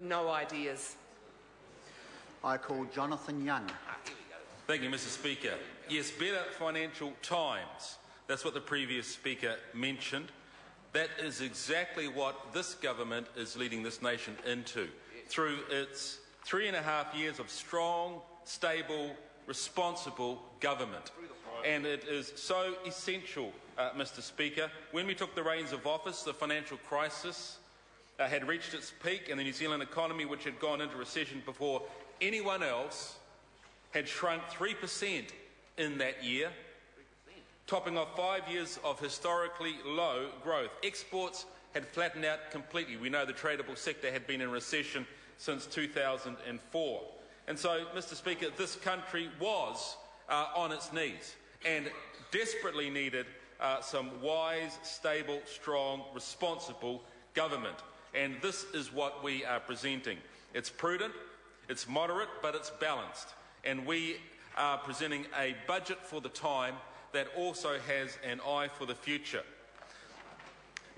No ideas. I call Jonathan Young. Thank you, Mr. Speaker. Yes, better financial times. That's what the previous speaker mentioned. That is exactly what this government is leading this nation into through its 3.5 years of strong, stable, responsible government. And it is so essential, Mr. Speaker. When we took the reins of office, the financial crisis had reached its peak, and the New Zealand economy, which had gone into recession before anyone else, had shrunk 3% in that year, topping off 5 years of historically low growth. Exports had flattened out completely. We know the tradable sector had been in recession since 2004. And so, Mr. Speaker, this country was on its knees and desperately needed some wise, stable, strong, responsible government. And this is what we are presenting. It's prudent, it's moderate, but it's balanced. And we are presenting a budget for the time that also has an eye for the future.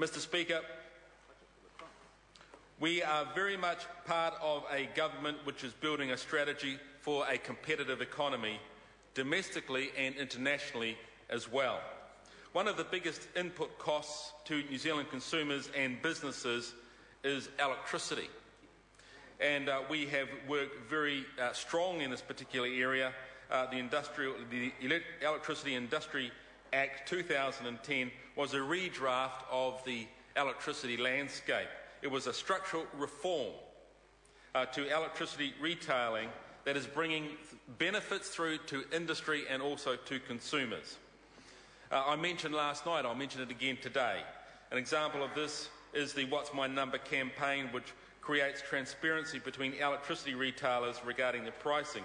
Mr. Speaker, we are very much part of a government which is building a strategy for a competitive economy, domestically and internationally as well. One of the biggest input costs to New Zealand consumers and businesses is electricity. And we have worked very strongly in this particular area. The Electricity Industry Act 2010 was a redraft of the electricity landscape. It was a structural reform to electricity retailing that is bringing benefits through to industry and also to consumers. I mentioned last night, I'll mention it again today. An example of this is the What's My Number campaign, which creates transparency between electricity retailers regarding the pricing,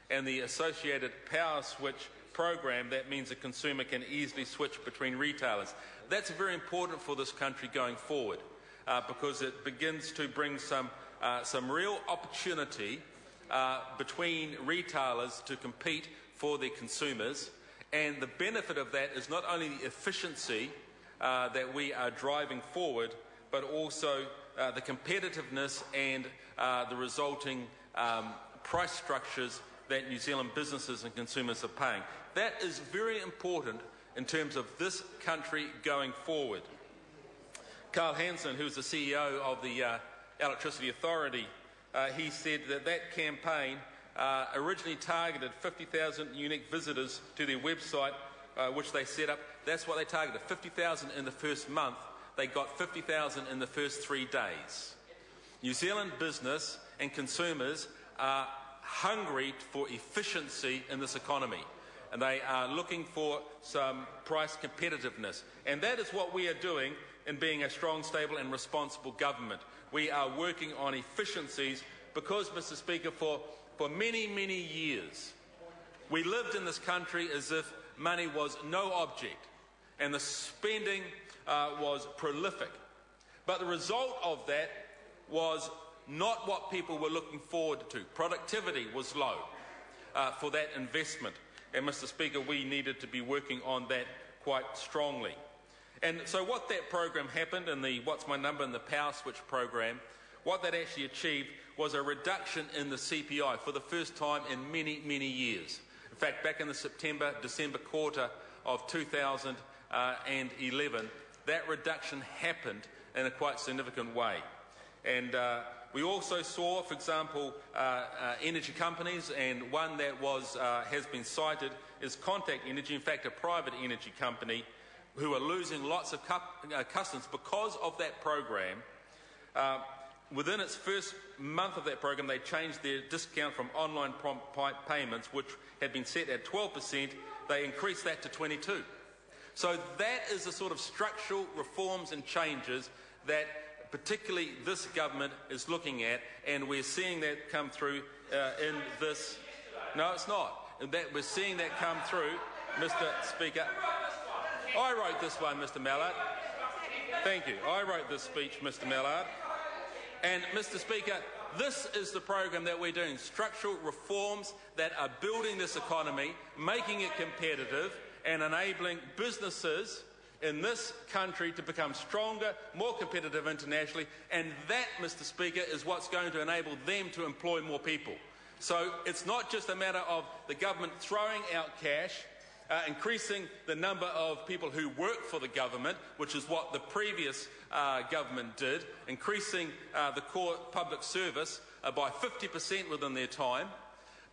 and the associated power switch program. That means a consumer can easily switch between retailers. That's very important for this country going forward because it begins to bring some real opportunity between retailers to compete for their consumers. And the benefit of that is not only the efficiency that we are driving forward, but also the competitiveness and the resulting price structures that New Zealand businesses and consumers are paying. That is very important in terms of this country going forward. Carl Hansen, who is the CEO of the Electricity Authority, he said that that campaign originally targeted 50,000 unique visitors to their website, which they set up. That's what they targeted, 50,000 in the first month. They got 50,000 in the first 3 days. New Zealand business and consumers are hungry for efficiency in this economy, and they are looking for some price competitiveness. And that is what we are doing in being a strong, stable and responsible government. We are working on efficiencies because, Mr. Speaker, for many, many years, we lived in this country as if money was no object and the spending was prolific. But the result of that was not what people were looking forward to. Productivity was low for that investment. And, Mr. Speaker, we needed to be working on that quite strongly. And so what that program happened in the What's My Number and the Power Switch program, what that actually achieved was a reduction in the CPI for the first time in many, many years. In fact, back in the September-December quarter of 2011, that reduction happened in a quite significant way. And we also saw, for example, energy companies, and one that has been cited is Contact Energy, in fact a private energy company, who are losing lots of customers because of that program. Within its first month of that program, they changed their discount from online prompt payments, which had been set at 12%, they increased that to 22%. So that is the sort of structural reforms and changes that particularly this government is looking at, and we're seeing that come through in this. No, it's not. That we're seeing that come through, Mr. Speaker. I wrote this one, Mr. Mallard. Thank you. I wrote this speech, Mr. Mallard. And, Mr. Speaker, this is the program that we're doing, structural reforms that are building this economy, making it competitive and enabling businesses in this country to become stronger, more competitive internationally, and that, Mr. Speaker, is what's going to enable them to employ more people. So it's not just a matter of the government throwing out cash, increasing the number of people who work for the government, which is what the previous government did, increasing the core public service by 50% within their time.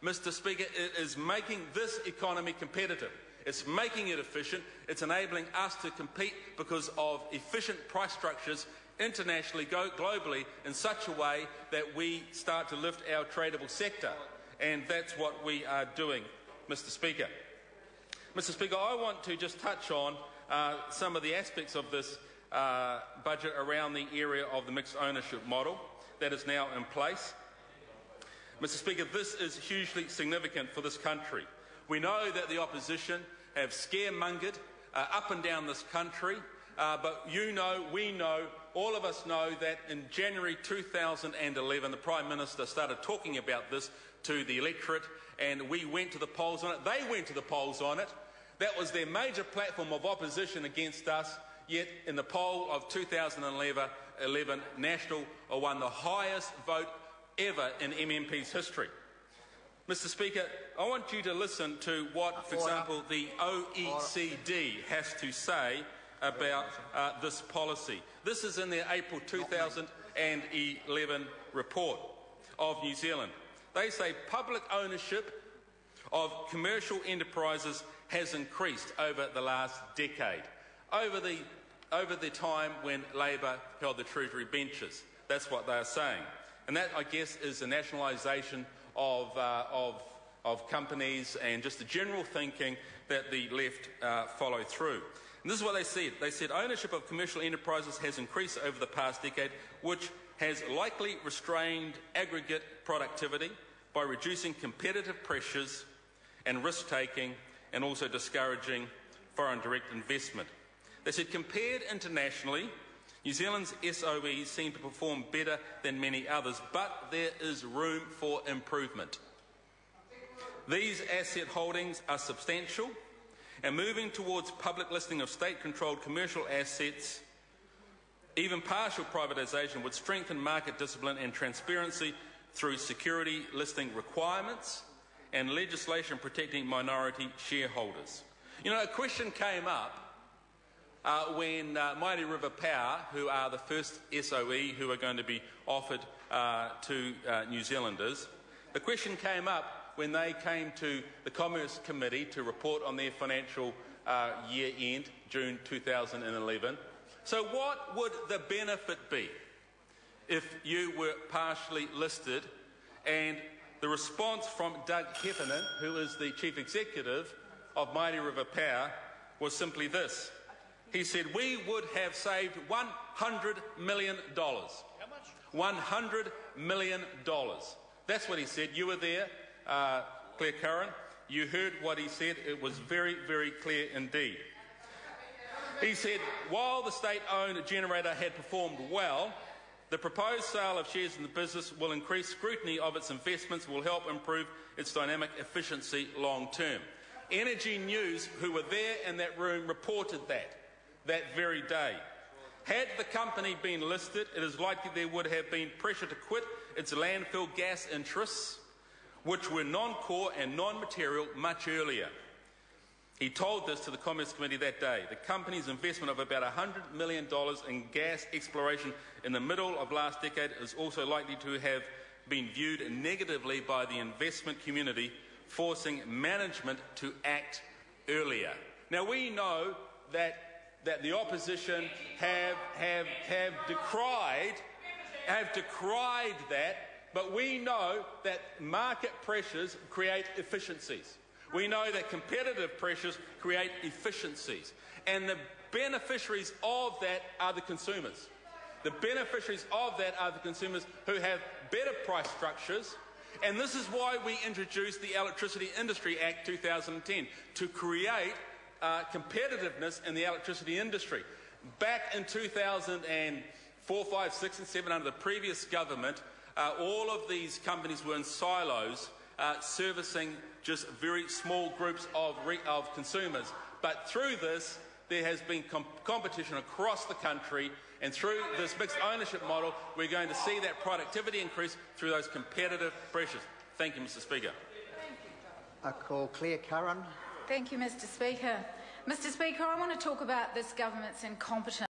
Mr. Speaker, it is making this economy competitive. It's making it efficient. It's enabling us to compete because of efficient price structures internationally, globally, in such a way that we start to lift our tradable sector. And that's what we are doing, Mr. Speaker. Mr. Speaker, I want to just touch on some of the aspects of this budget around the area of the mixed ownership model that is now in place. Mr. Speaker, this is hugely significant for this country. We know that the opposition have scaremongered up and down this country, but you know, we know, all of us know that in January 2011 the Prime Minister started talking about this to the electorate, and we went to the polls on it. They went to the polls on it. That was their major platform of opposition against us, yet in the poll of 2011, National won the highest vote ever in MMP's history. Mr. Speaker, I want you to listen to what, for example, the OECD has to say about this policy. This is in their April 2011 report of New Zealand. They say public ownership of commercial enterprises has increased over the last decade, over the time when Labor held the Treasury benches. That's what they are saying. And that, I guess, is a nationalisation of companies and just the general thinking that the left follow through. And this is what they said. They said ownership of commercial enterprises has increased over the past decade, which has likely restrained aggregate productivity by reducing competitive pressures and risk-taking, and also discouraging foreign direct investment. They said compared internationally, New Zealand's SOEs seem to perform better than many others, but there is room for improvement. These asset holdings are substantial, and moving towards public listing of state-controlled commercial assets, even partial privatisation, would strengthen market discipline and transparency through security listing requirements and legislation protecting minority shareholders. You know, a question came up when Mighty River Power, who are the first SOE who are going to be offered to New Zealanders, the question came up when they came to the Commerce Committee to report on their financial year end, June 2011. So what would the benefit be if you were partially listed? And the response from Doug Heffernan, who is the Chief Executive of Mighty River Power, was simply this. He said, we would have saved $100 million. How much? $100 million. That's what he said. You were there, Claire Curran. You heard what he said. It was very, very clear indeed. He said, while the state-owned generator had performed well, the proposed sale of shares in the business will increase scrutiny of its investments, will help improve its dynamic efficiency long term. Energy News, who were there in that room, reported that very day. Had the company been listed, it is likely there would have been pressure to quit its landfill gas interests, which were non-core and non-material, much earlier. He told this to the Commerce Committee that day. The company's investment of about $100 million in gas exploration in the middle of last decade is also likely to have been viewed negatively by the investment community, forcing management to act earlier. Now we know that the opposition have decried that, but we know that market pressures create efficiencies. We know that competitive pressures create efficiencies. And the beneficiaries of that are the consumers. The beneficiaries of that are the consumers who have better price structures. And this is why we introduced the Electricity Industry Act 2010, to create competitiveness in the electricity industry. Back in 2004, 5, 6 and 7 under the previous government, all of these companies were in silos, servicing just very small groups of consumers. But through this, There has been competition across the country, and through this mixed ownership model, we're going to see that productivity increase through those competitive pressures. Thank you, Mr. Speaker. I call Claire Curran. Thank you, Mr. Speaker. Mr. Speaker, I want to talk about this government's incompetence